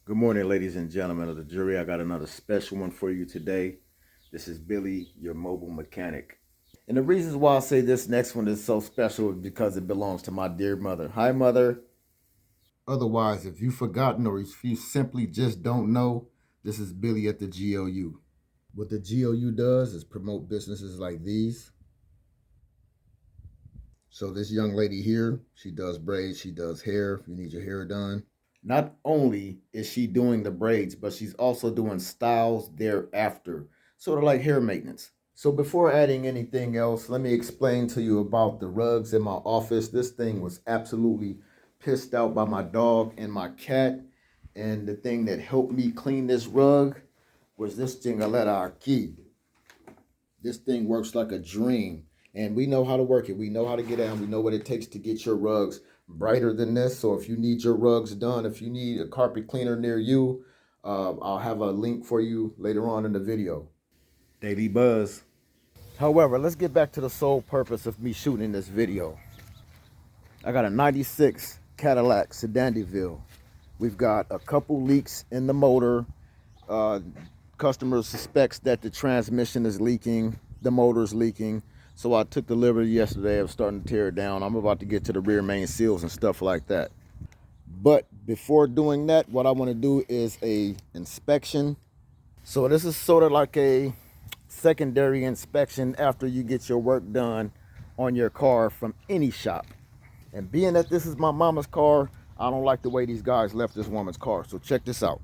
Good morning, ladies and gentlemen of the jury. I got another special one for you today. This is Billy, your mobile mechanic. And the reasons why I say this next one is so special is because it belongs to my dear mother. Hi, Mother. Otherwise, if you've forgotten or if you simply just don't know, this is Billy at the GLU. What the GLU does is promote businesses like these. So this young lady here, she does braids, she does hair. If you need your hair done, not only is she doing the braids, but she's also doing styles thereafter, sort of like hair maintenance. So before adding anything else, let me explain to you about the rugs in my office. This thing was absolutely pissed out by my dog and my cat. And the thing that helped me clean this rug was this Jingaleta key. This thing works like a dream. And we know how to work it. We know how to get out. We know what it takes to get your rugs brighter than this. So if you need your rugs done, if you need a carpet cleaner near you, I'll have a link for you later on in the video. Daily Buzz. However, let's get back to the sole purpose of me shooting this video. I got a 96 Cadillac sedan Deville. We've got a couple leaks in the motor. Customer suspects that the transmission is leaking, the motor's leaking. So I took the liberty yesterday of starting to tear it down. I'm about to get to the rear main seals and stuff like that. But before doing that, what I want to do is a inspection. So this is sort of like a secondary inspection after you get your work done on your car from any shop. And being that this is my mama's car, I don't like the way these guys left this woman's car. So check this out.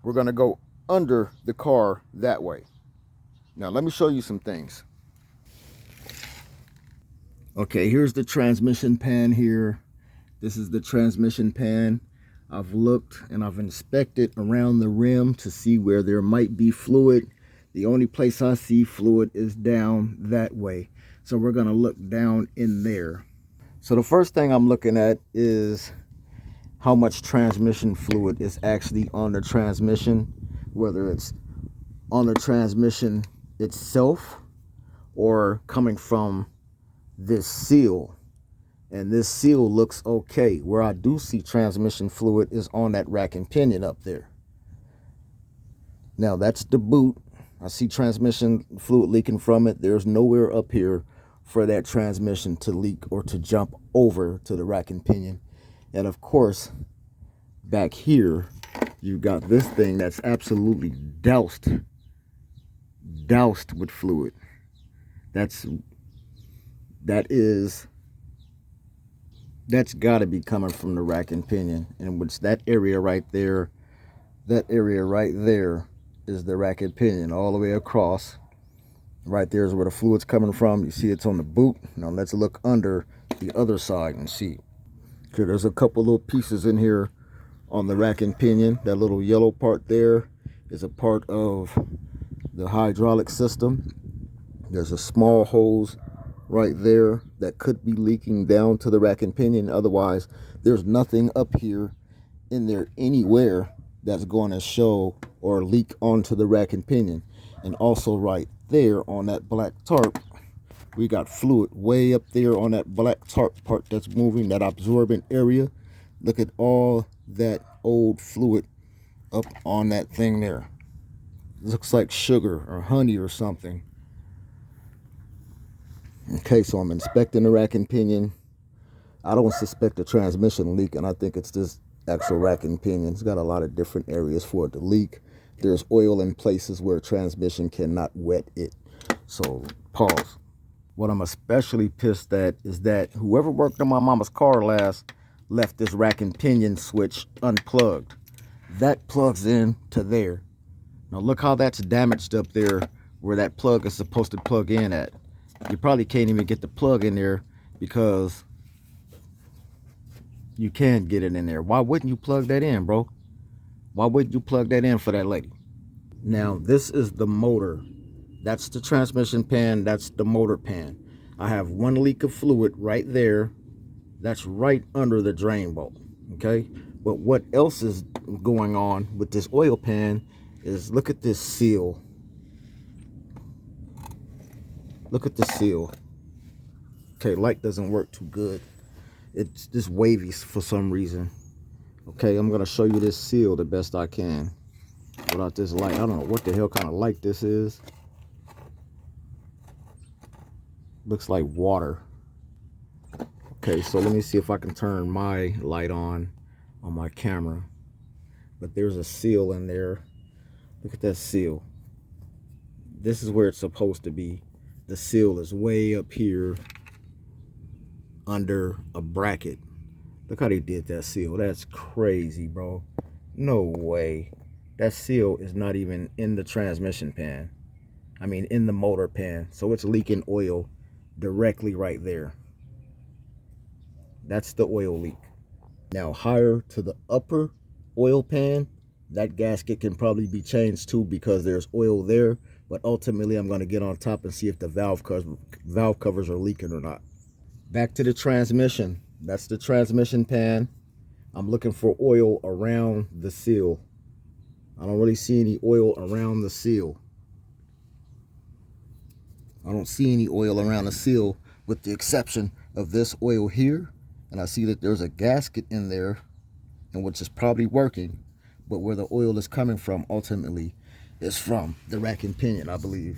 We're going to go under the car that way. Now let me show you some things. Okay, here's the transmission pan here. This is the transmission pan. I've looked and I've inspected around the rim to see where there might be fluid. The only place I see fluid is down that way. So we're gonna look down in there. So the first thing I'm looking at is how much transmission fluid is actually on the transmission, whether it's on the transmission itself or coming from this seal. And this seal looks okay. Where I do see transmission fluid is on that rack and pinion up there. Now that's the boot. I see transmission fluid leaking from it. There's nowhere up here for that transmission to leak or to jump over to the rack and pinion. And of course, back here, you got this thing that's absolutely doused with fluid. That's got to be coming from the rack and pinion, in which that area right there is the rack and pinion all the way across. Right there is where the fluid's coming from. You see it's on the boot. Now let's look under the other side and see. Okay, there's a couple little pieces in here on the rack and pinion. That little yellow part there is a part of the hydraulic system. There's a small hose right there that could be leaking down to the rack and pinion. Otherwise, there's nothing up here in there anywhere that's going to show or leak onto the rack and pinion. And also right there on that black tarp, we got fluid way up there on that black tarp part that's moving, that absorbent area. Look at all that old fluid up on that thing there. Looks like sugar or honey or something. Okay, so I'm inspecting the rack and pinion. I don't suspect a transmission leak, and I think it's this actual rack and pinion. It's got a lot of different areas for it to leak. There's oil in places where transmission cannot wet it. So pause. What I'm especially pissed at is that whoever worked on my mama's car last left this rack and pinion switch unplugged. That plugs in to there. Now look how that's damaged up there where that plug is supposed to plug in at. You probably can't even get the plug in there because you can't get it in there. Why wouldn't you plug that in, bro? Why wouldn't you plug that in for that lady? Now, this is the motor. That's the transmission pan. That's the motor pan. I have one leak of fluid right there. That's right under the drain bolt, okay? But what else is going on with this oil pan is look at this seal. Look at the seal. Okay, light doesn't work too good. It's just wavy for some reason. Okay, I'm gonna show you this seal the best I can without this light. I don't know what the hell kind of light this is. Looks like water. Okay, so let me see if I can turn my light on my camera. But there's a seal in there. Look at that seal. This is where it's supposed to be. The seal is way up here under a bracket. Look how they did that seal. That's crazy, bro. No way. That seal is not even in the transmission pan. I mean, in the motor pan. So it's leaking oil directly right there. That's the oil leak. Now, higher to the upper oil pan, that gasket can probably be changed too because there's oil there. But ultimately, I'm going to get on top and see if the valve covers are leaking or not. Back to the transmission. That's the transmission pan. I'm looking for oil around the seal. I don't really see any oil around the seal. I don't see any oil around the seal with the exception of this oil here. And I see that there's a gasket in there, and which is probably working. But where the oil is coming from ultimately is from the rack and pinion, I believe.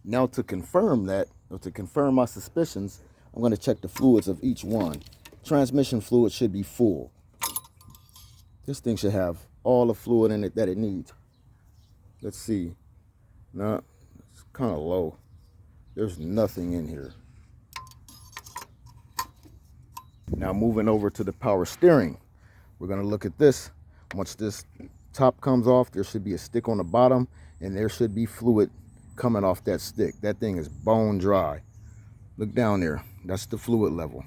Now to confirm that, or to confirm my suspicions, I'm going to check the fluids of each one. Transmission fluid should be full. This thing should have all the fluid in it that it needs. Let's see. No, it's kind of low. There's nothing in here. Now moving over to the power steering. We're going to look at this. Once this top comes off, there should be a stick on the bottom, and there should be fluid coming off that stick. That thing is bone dry. Look down there. That's the fluid level.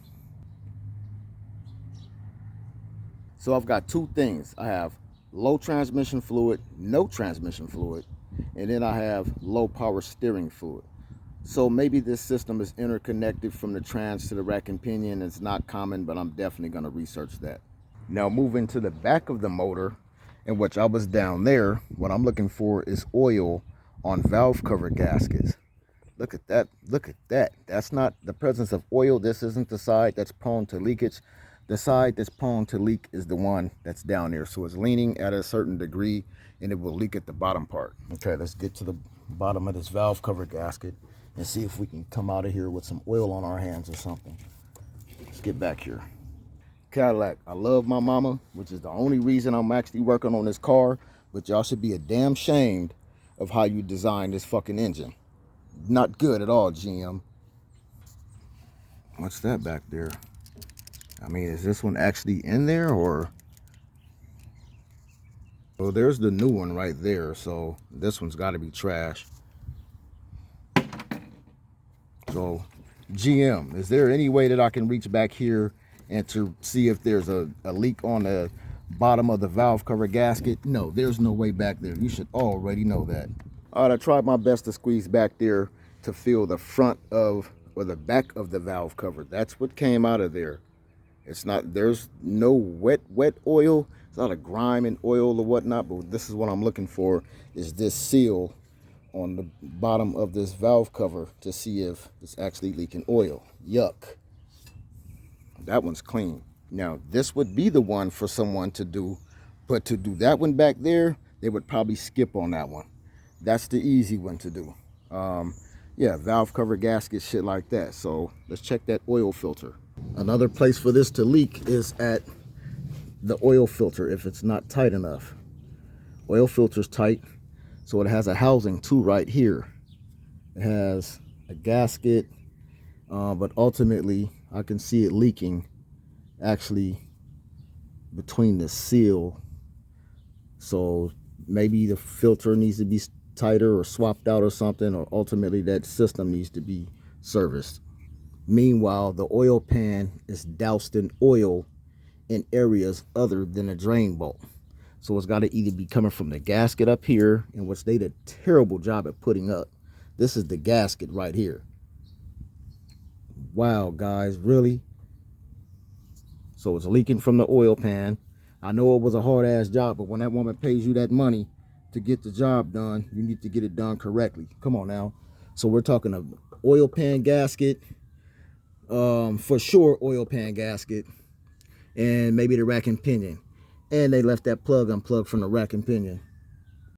So I've got two things. I have low transmission fluid, no transmission fluid, and then I have low power steering fluid. So maybe this system is interconnected from the trans to the rack and pinion. It's not common, but I'm definitely going to research that. Now moving to the back of the motor, in which I was down there, what I'm looking for is oil on valve cover gaskets. Look at that. Look at that. That's not the presence of oil. This isn't the side that's prone to leakage. The side that's prone to leak is the one that's down there. So it's leaning at a certain degree and it will leak at the bottom part. Okay, let's get to the bottom of this valve cover gasket and see if we can come out of here with some oil on our hands or something. Let's get back here. Cadillac, I love my mama, which is the only reason I'm actually working on this car, but y'all should be a damn shamed of how you designed this fucking engine. Not good at all, GM. What's that back there? I mean, is this one actually in there or? Well, there's the new one right there, so this one's got to be trash. So, GM, is there any way that I can reach back here and to see if there's a leak on the bottom of the valve cover gasket? No, there's no way back there. You should already know that. All right, I tried my best to squeeze back there to feel the front of, or the back of the valve cover. That's what came out of there. It's not, there's no wet oil. It's not a grime and oil or whatnot, but this is what I'm looking for, is this seal on the bottom of this valve cover to see if it's actually leaking oil. Yuck. That one's clean. Now, this would be the one for someone to do, but to do that one back there, they would probably skip on that one. That's the easy one to do. Yeah, valve cover gasket, shit like that. So let's check that oil filter. Another place for this to leak is at the oil filter if it's not tight enough. Oil filter's tight, so it has a housing too right here. It has a gasket, but ultimately I can see it leaking actually between the seal. So maybe the filter needs to be tighter or swapped out or something, or ultimately that system needs to be serviced. Meanwhile, the oil pan is doused in oil in areas other than the drain bolt. So it's got to either be coming from the gasket up here, in which they did a terrible job at putting up. This is the gasket right here. Wow, guys, really? So it's leaking from the oil pan. I know it was a hard ass job, but when that woman pays you that money to get the job done, you need to get it done correctly. Come on now. So we're talking an oil pan gasket, for sure oil pan gasket, and maybe the rack and pinion. And they left that plug unplugged from the rack and pinion.